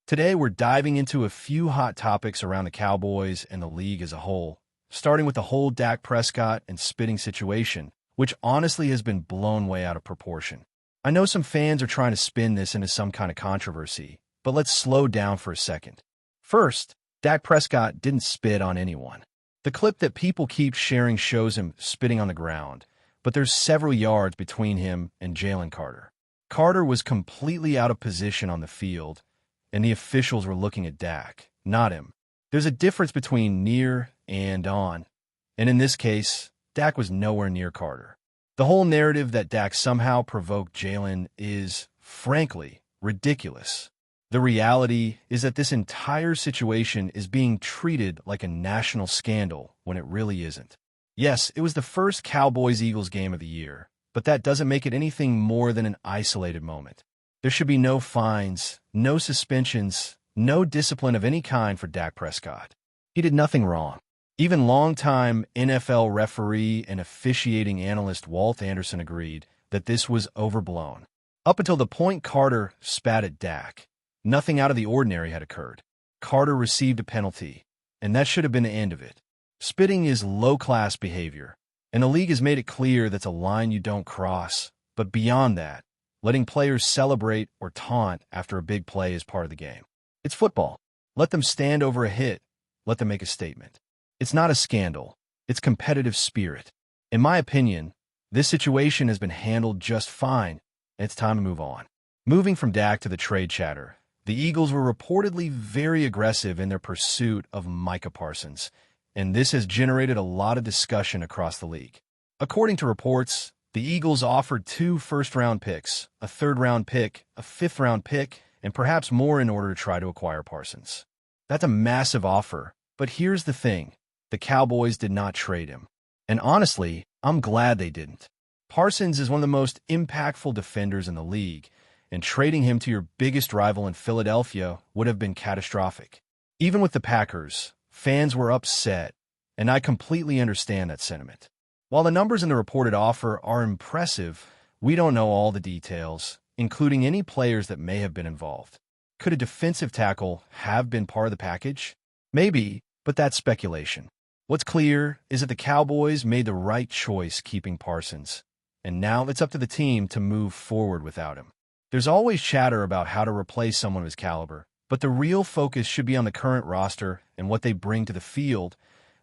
Today, we're diving into a few hot topics around the Cowboys and the league as a whole, starting with the whole Dak Prescott and spitting situation, which honestly has been blown way out of proportion. I know some fans are trying to spin this into some kind of controversy, but let's slow down for a second. First, Dak Prescott didn't spit on anyone. The clip that people keep sharing shows him spitting on the ground, but there's several yards between him and Jalen Carter. Carter was completely out of position on the field, and the officials were looking at Dak, not him. There's a difference between near and on, and in this case, Dak was nowhere near Carter. The whole narrative that Dak somehow provoked Jalen is, frankly, ridiculous. The reality is that this entire situation is being treated like a national scandal when it really isn't. Yes, it was the first Cowboys-Eagles game of the year, but that doesn't make it anything more than an isolated moment. There should be no fines, no suspensions, no discipline of any kind for Dak Prescott. He did nothing wrong. Even longtime NFL referee and officiating analyst Walt Anderson agreed that this was overblown. Up until the point Carter spat at Dak, nothing out of the ordinary had occurred. Carter received a penalty, and that should have been the end of it. Spitting is low-class behavior, and the league has made it clear that's a line you don't cross. But beyond that, letting players celebrate or taunt after a big play is part of the game. It's football. Let them stand over a hit. Let them make a statement. It's not a scandal. It's competitive spirit. In my opinion, this situation has been handled just fine, and it's time to move on. Moving from Dak to the trade chatter, the Eagles were reportedly very aggressive in their pursuit of Micah Parsons, and this has generated a lot of discussion across the league. According to reports, the Eagles offered 2 first-round picks, a third-round pick, a fifth-round pick, and perhaps more in order to try to acquire Parsons. That's a massive offer, but here's the thing. The Cowboys did not trade him. And honestly, I'm glad they didn't. Parsons is one of the most impactful defenders in the league, and trading him to your biggest rival in Philadelphia would have been catastrophic. Even with the Packers, fans were upset, and I completely understand that sentiment. While the numbers in the reported offer are impressive, we don't know all the details, including any players that may have been involved. Could a defensive tackle have been part of the package? Maybe, but that's speculation. What's clear is that the Cowboys made the right choice keeping Parsons, and now it's up to the team to move forward without him. There's always chatter about how to replace someone of his caliber, but the real focus should be on the current roster and what they bring to the field,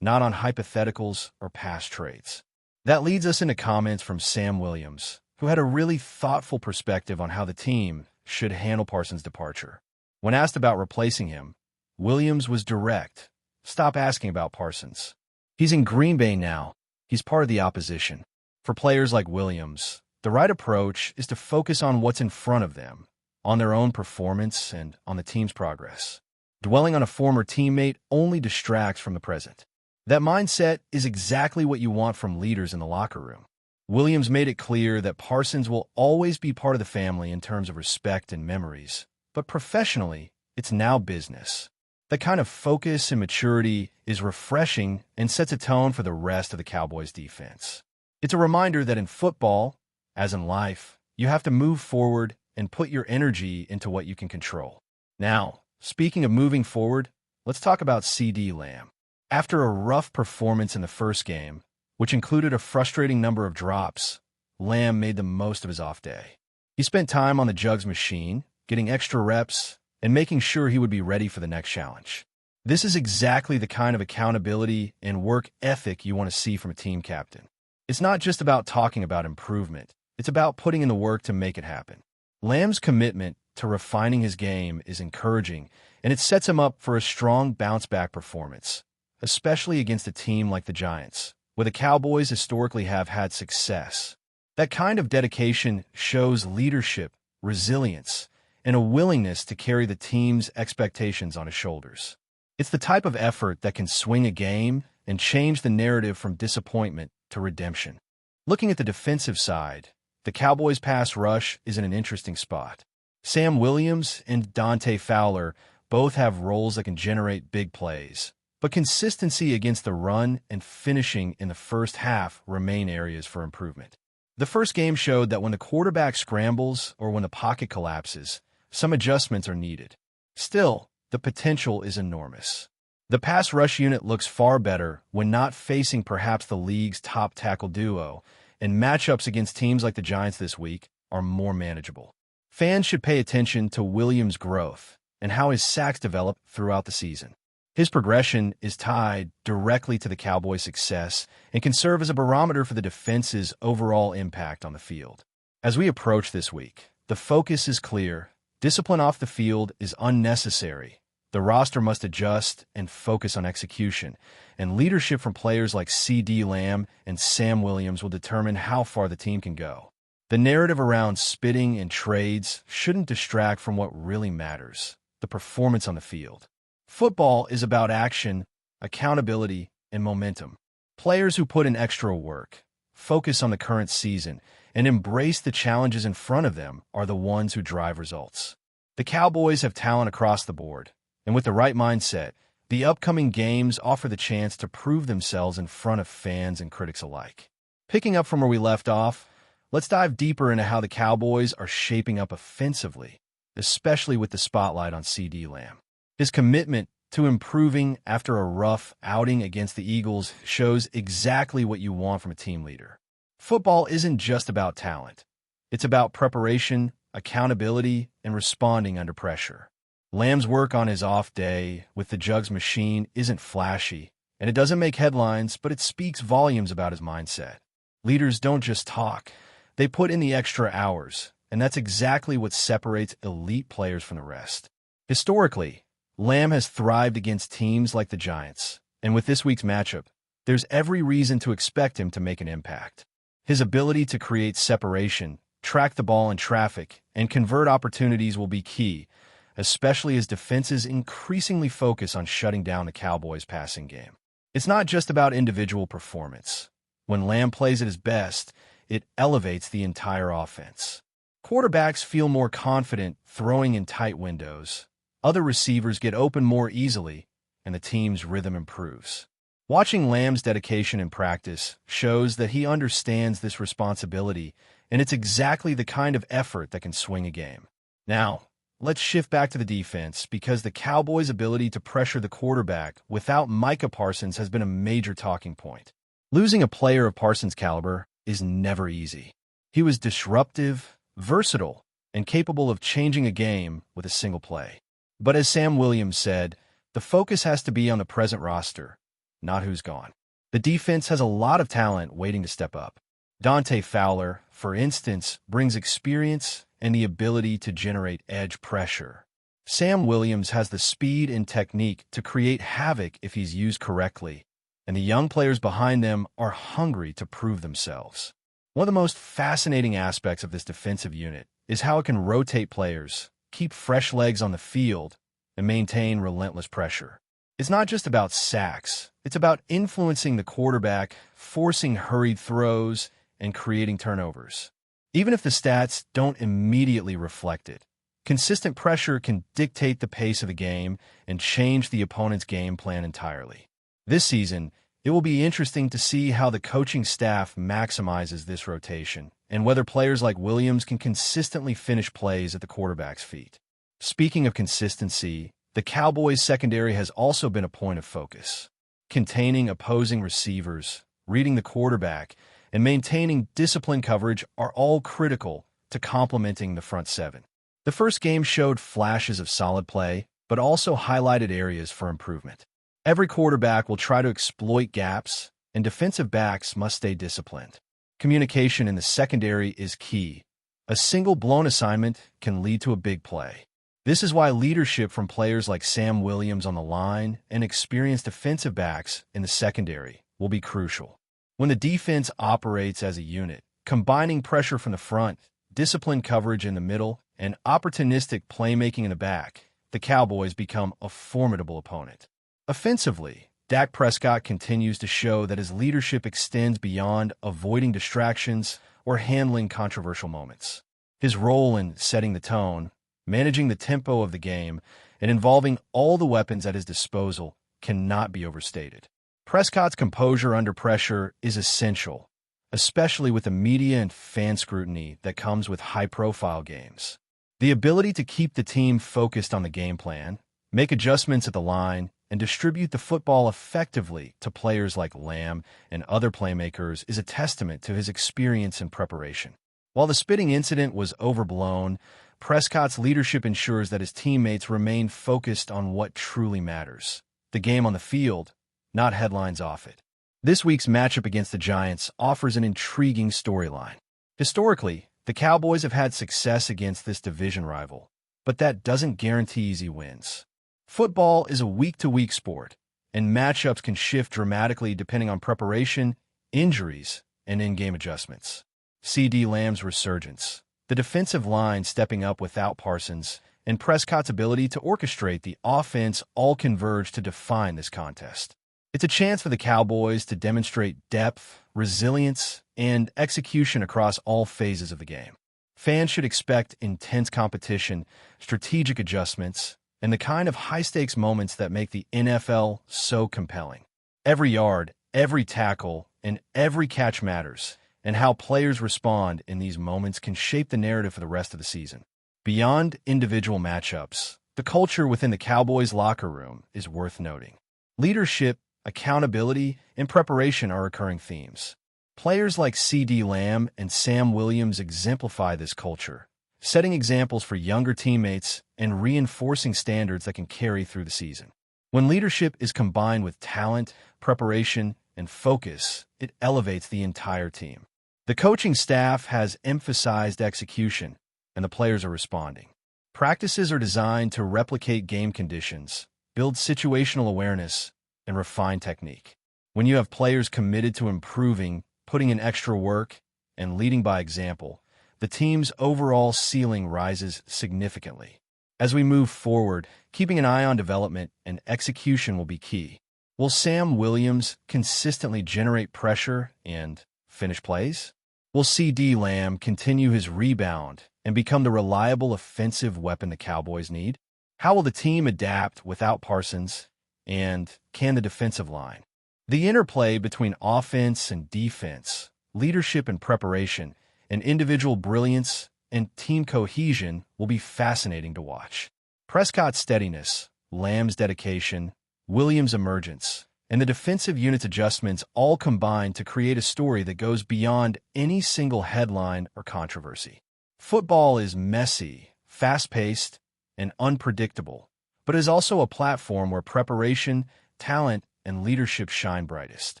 not on hypotheticals or past trades. That leads us into comments from Sam Williams, who had a really thoughtful perspective on how the team should handle Parsons' departure. When asked about replacing him, Williams was direct. Stop asking about Parsons. He's in Green Bay now. He's part of the opposition. For players like Williams, the right approach is to focus on what's in front of them, on their own performance and on the team's progress. Dwelling on a former teammate only distracts from the present. That mindset is exactly what you want from leaders in the locker room. Williams made it clear that Parsons will always be part of the family in terms of respect and memories, but professionally, it's now business. That kind of focus and maturity is refreshing and sets a tone for the rest of the Cowboys' defense. It's a reminder that in football, as in life, you have to move forward and put your energy into what you can control. Now, speaking of moving forward, let's talk about CeeDee Lamb. After a rough performance in the first game, which included a frustrating number of drops, Lamb made the most of his off day. He spent time on the jugs machine, getting extra reps, and making sure he would be ready for the next challenge. This is exactly the kind of accountability and work ethic you want to see from a team captain. It's not just about talking about improvement. It's about putting in the work to make it happen. Lamb's commitment to refining his game is encouraging, and it sets him up for a strong bounce-back performance, especially against a team like the Giants, where the Cowboys historically have had success. That kind of dedication shows leadership, resilience, and a willingness to carry the team's expectations on his shoulders. It's the type of effort that can swing a game and change the narrative from disappointment to redemption. Looking at the defensive side, the Cowboys' pass rush is in an interesting spot. Sam Williams and Dante Fowler both have roles that can generate big plays, but consistency against the run and finishing in the first half remain areas for improvement. The first game showed that when the quarterback scrambles or when the pocket collapses, some adjustments are needed. Still, the potential is enormous. The pass rush unit looks far better when not facing perhaps the league's top tackle duo, and matchups against teams like the Giants this week are more manageable. Fans should pay attention to Williams' growth and how his sacks develop throughout the season. His progression is tied directly to the Cowboys' success and can serve as a barometer for the defense's overall impact on the field. As we approach this week, the focus is clear. Discipline off the field is unnecessary. The roster must adjust and focus on execution, and leadership from players like CeeDee Lamb and Sam Williams will determine how far the team can go. The narrative around spitting and trades shouldn't distract from what really matters: the performance on the field. Football is about action, accountability, and momentum. Players who put in extra work, focus on the current season, and embrace the challenges in front of them are the ones who drive results. The Cowboys have talent across the board, and with the right mindset, the upcoming games offer the chance to prove themselves in front of fans and critics alike. Picking up from where we left off, let's dive deeper into how the Cowboys are shaping up offensively, especially with the spotlight on CeeDee Lamb. His commitment to improving after a rough outing against the Eagles shows exactly what you want from a team leader. Football isn't just about talent. It's about preparation, accountability, and responding under pressure. Lamb's work on his off day with the Jugs machine isn't flashy, and it doesn't make headlines, but it speaks volumes about his mindset. Leaders don't just talk. They put in the extra hours, and that's exactly what separates elite players from the rest. Historically, Lamb has thrived against teams like the Giants, and with this week's matchup, there's every reason to expect him to make an impact. His ability to create separation, track the ball in traffic, and convert opportunities will be key, especially as defenses increasingly focus on shutting down the Cowboys' passing game. It's not just about individual performance. When Lamb plays at his best, it elevates the entire offense. Quarterbacks feel more confident throwing in tight windows. Other receivers get open more easily, and the team's rhythm improves. Watching Lamb's dedication in practice shows that he understands this responsibility, and it's exactly the kind of effort that can swing a game. Now, let's shift back to the defense, because the Cowboys' ability to pressure the quarterback without Micah Parsons has been a major talking point. Losing a player of Parsons' caliber is never easy. He was disruptive, versatile, and capable of changing a game with a single play. But as Sam Williams said, the focus has to be on the present roster, not who's gone. The defense has a lot of talent waiting to step up. Dante Fowler, for instance, brings experience and the ability to generate edge pressure. Sam Williams has the speed and technique to create havoc if he's used correctly, and the young players behind them are hungry to prove themselves. One of the most fascinating aspects of this defensive unit is how it can rotate players, keep fresh legs on the field, and maintain relentless pressure. It's not just about sacks. It's about influencing the quarterback, forcing hurried throws, and creating turnovers. Even if the stats don't immediately reflect it, consistent pressure can dictate the pace of the game and change the opponent's game plan entirely. This season, it will be interesting to see how the coaching staff maximizes this rotation and whether players like Williams can consistently finish plays at the quarterback's feet. Speaking of consistency, the Cowboys' secondary has also been a point of focus. Containing opposing receivers, reading the quarterback, and maintaining disciplined coverage are all critical to complementing the front seven. The first game showed flashes of solid play, but also highlighted areas for improvement. Every quarterback will try to exploit gaps, and defensive backs must stay disciplined. Communication in the secondary is key. A single blown assignment can lead to a big play. This is why leadership from players like Sam Williams on the line and experienced defensive backs in the secondary will be crucial. When the defense operates as a unit, combining pressure from the front, disciplined coverage in the middle, and opportunistic playmaking in the back, the Cowboys become a formidable opponent. Offensively, Dak Prescott continues to show that his leadership extends beyond avoiding distractions or handling controversial moments. His role in setting the tone, managing the tempo of the game, and involving all the weapons at his disposal cannot be overstated. Prescott's composure under pressure is essential, especially with the media and fan scrutiny that comes with high-profile games. The ability to keep the team focused on the game plan, make adjustments at the line, and distribute the football effectively to players like Lamb and other playmakers is a testament to his experience and preparation. While the spitting incident was overblown, Prescott's leadership ensures that his teammates remain focused on what truly matters: the game on the field, not headlines off it. This week's matchup against the Giants offers an intriguing storyline. Historically, the Cowboys have had success against this division rival, but that doesn't guarantee easy wins. Football is a week-to-week sport, and matchups can shift dramatically depending on preparation, injuries, and in-game adjustments. CeeDee Lamb's resurgence, the defensive line stepping up without Parsons, and Prescott's ability to orchestrate the offense all converge to define this contest. It's a chance for the Cowboys to demonstrate depth, resilience, and execution across all phases of the game. Fans should expect intense competition, strategic adjustments, and the kind of high-stakes moments that make the NFL so compelling. Every yard, every tackle, and every catch matters, and how players respond in these moments can shape the narrative for the rest of the season. Beyond individual matchups, the culture within the Cowboys locker room is worth noting. Leadership, accountability, and preparation are recurring themes. Players like CeeDee Lamb and Sam Williams exemplify this culture, setting examples for younger teammates and reinforcing standards that can carry through the season. When leadership is combined with talent, preparation, and focus, it elevates the entire team. The coaching staff has emphasized execution, and the players are responding. Practices are designed to replicate game conditions, build situational awareness, and refine technique. When you have players committed to improving, putting in extra work, and leading by example, the team's overall ceiling rises significantly. As we move forward, keeping an eye on development and execution will be key. Will Sam Williams consistently generate pressure and finish plays? Will CeeDee Lamb continue his rebound and become the reliable offensive weapon the Cowboys need? How will the team adapt without Parsons, and can the defensive line? The interplay between offense and defense, leadership and preparation, and individual brilliance and team cohesion will be fascinating to watch. Prescott's steadiness, Lamb's dedication, Williams' emergence, and the defensive unit's adjustments all combine to create a story that goes beyond any single headline or controversy. Football is messy, fast-paced, and unpredictable, but is also a platform where preparation, talent, and leadership shine brightest.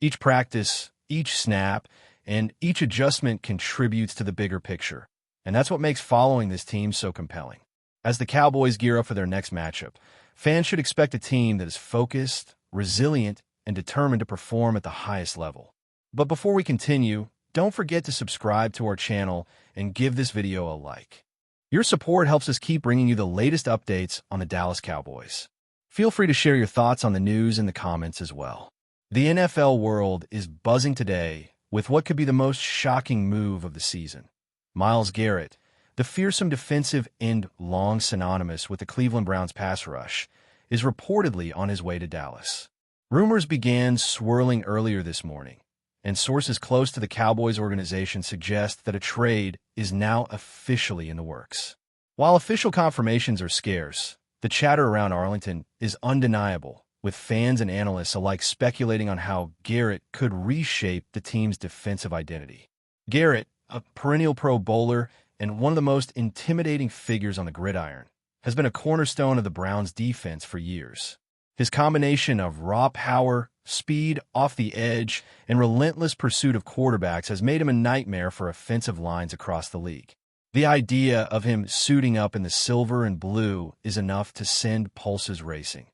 Each practice, each snap, and each adjustment contributes to the bigger picture, and that's what makes following this team so compelling. As the Cowboys gear up for their next matchup, fans should expect a team that is focused, resilient, and determined to perform at the highest level. But before we continue, don't forget to subscribe to our channel and give this video a like. Your support helps us keep bringing you the latest updates on the Dallas Cowboys. Feel free to share your thoughts on the news in the comments as well. The NFL world is buzzing today with what could be the most shocking move of the season. Myles Garrett, the fearsome defensive end long synonymous with the Cleveland Browns pass rush, is reportedly on his way to Dallas. Rumors began swirling earlier this morning, and sources close to the Cowboys organization suggest that a trade is now officially in the works. While official confirmations are scarce, the chatter around Arlington is undeniable, with fans and analysts alike speculating on how Garrett could reshape the team's defensive identity. Garrett, a perennial Pro Bowler and one of the most intimidating figures on the gridiron, has been a cornerstone of the Browns' defense for years. His combination of raw power, speed off the edge, and relentless pursuit of quarterbacks has made him a nightmare for offensive lines across the league. The idea of him suiting up in the silver and blue is enough to send pulses racing,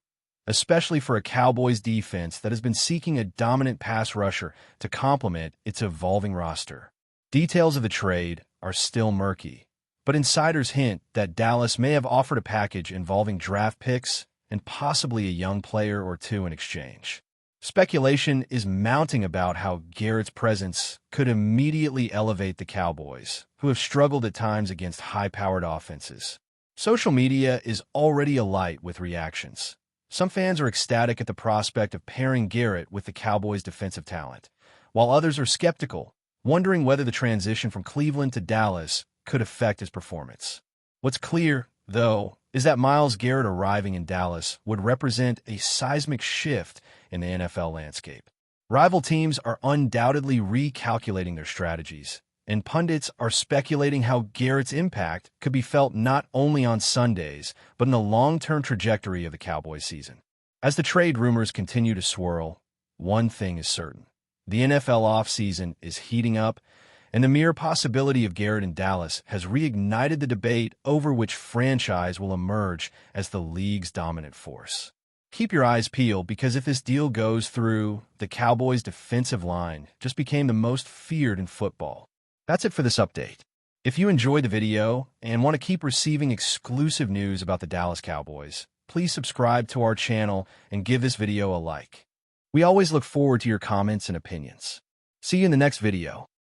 especially for a Cowboys defense that has been seeking a dominant pass rusher to complement its evolving roster. Details of the trade are still murky, but insiders hint that Dallas may have offered a package involving draft picks and possibly a young player or two in exchange. Speculation is mounting about how Garrett's presence could immediately elevate the Cowboys, who have struggled at times against high-powered offenses. Social media is already alight with reactions. Some fans are ecstatic at the prospect of pairing Garrett with the Cowboys' defensive talent, while others are skeptical, wondering whether the transition from Cleveland to Dallas could affect his performance. What's clear, though, is that Myles Garrett arriving in Dallas would represent a seismic shift in the NFL landscape. Rival teams are undoubtedly recalculating their strategies, and pundits are speculating how Garrett's impact could be felt not only on Sundays, but in the long-term trajectory of the Cowboys season. As the trade rumors continue to swirl, one thing is certain. The NFL offseason is heating up, and the mere possibility of Garrett in Dallas has reignited the debate over which franchise will emerge as the league's dominant force. Keep your eyes peeled, because if this deal goes through, the Cowboys' defensive line just became the most feared in football. That's it for this update. If you enjoyed the video and want to keep receiving exclusive news about the Dallas Cowboys, please subscribe to our channel and give this video a like. We always look forward to your comments and opinions. See you in the next video.